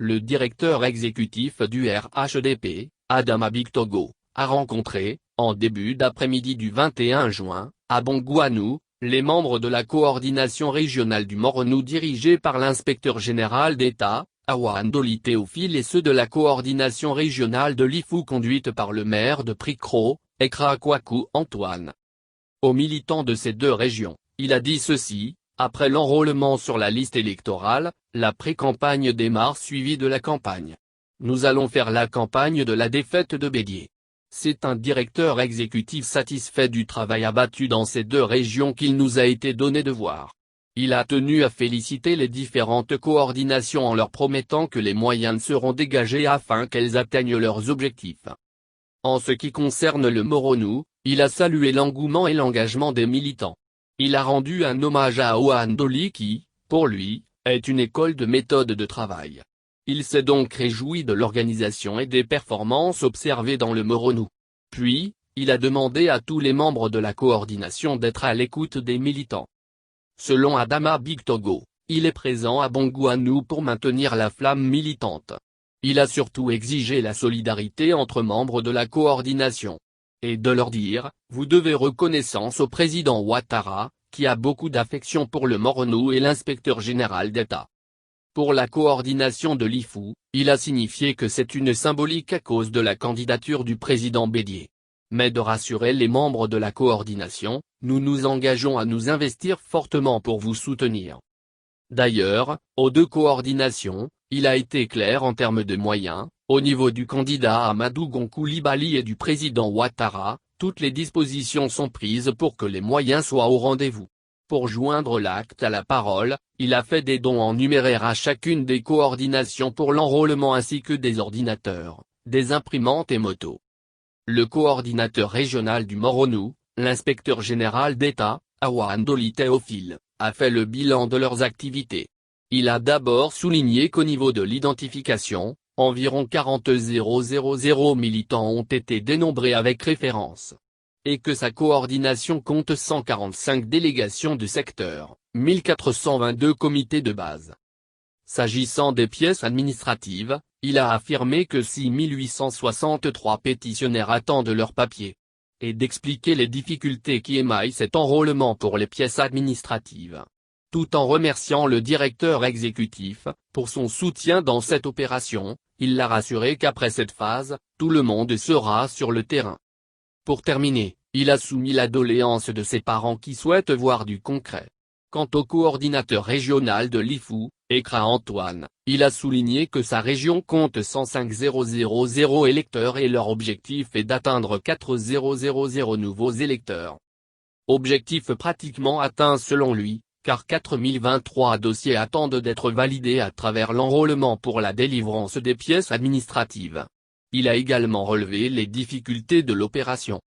le directeur exécutif du RHDP, Adama Bictogo, a rencontré, en début d'après-midi du 21 juin, à Bongouanou, les membres de la coordination régionale du Moronou dirigée par l'inspecteur général d'État, Awandoli Théophile, et ceux de la coordination régionale de l'Ifou conduite par le maire de Pricro, Ekra Kwaku Antoine. Aux militants de ces deux régions, il a dit ceci: après l'enrôlement sur la liste électorale, la pré-campagne démarre suivie de la campagne. Nous allons faire la campagne de la défaite de Bédié. C'est un directeur exécutif satisfait du travail abattu dans ces deux régions qu'il nous a été donné de voir. Il a tenu à féliciter les différentes coordinations en leur promettant que les moyens seront dégagés afin qu'elles atteignent leurs objectifs. En ce qui concerne le Moronou, il a salué l'engouement et l'engagement des militants. Il a rendu un hommage à Awandoli qui, pour lui, est une école de méthode de travail. Il s'est donc réjoui de l'organisation et des performances observées dans le Moronou. Puis, il a demandé à tous les membres de la coordination d'être à l'écoute des militants. Selon Adama Bictogo, il est présent à Bongouanou pour maintenir la flamme militante. Il a surtout exigé la solidarité entre membres de la coordination. Et de leur dire, vous devez reconnaissance au président Ouattara, qui a beaucoup d'affection pour le Moronou et l'inspecteur général d'État. Pour la coordination de l'Ifou, il a signifié que c'est une symbolique à cause de la candidature du président Bédié. Mais de rassurer les membres de la coordination, nous nous engageons à nous investir fortement pour vous soutenir. D'ailleurs, aux deux coordinations, il a été clair en termes de moyens, au niveau du candidat Amadou Gon Coulibaly et du président Ouattara, toutes les dispositions sont prises pour que les moyens soient au rendez-vous. Pour joindre l'acte à la parole, il a fait des dons en numéraire à chacune des coordinations pour l'enrôlement ainsi que des ordinateurs, des imprimantes et motos. Le coordinateur régional du Moronou, l'inspecteur général d'État, Awandoli Théophile, a fait le bilan de leurs activités. Il a d'abord souligné qu'au niveau de l'identification, environ 40 000 militants ont été dénombrés avec référence. Et que sa coordination compte 145 délégations de secteur, 1422 comités de base. S'agissant des pièces administratives, il a affirmé que 6863 pétitionnaires attendent leur papier. Et d'expliquer les difficultés qui émaillent cet enrôlement pour les pièces administratives. Tout en remerciant le directeur exécutif, pour son soutien dans cette opération, il l'a rassuré qu'après cette phase, tout le monde sera sur le terrain. Pour terminer, il a soumis la doléance de ses parents qui souhaitent voir du concret. Quant au coordinateur régional de l'Ifou, Ekra Antoine, il a souligné que sa région compte 105 000 électeurs et leur objectif est d'atteindre 4 000 nouveaux électeurs. Objectif pratiquement atteint selon lui, car 4023 dossiers attendent d'être validés à travers l'enrôlement pour la délivrance des pièces administratives. Il a également relevé les difficultés de l'opération.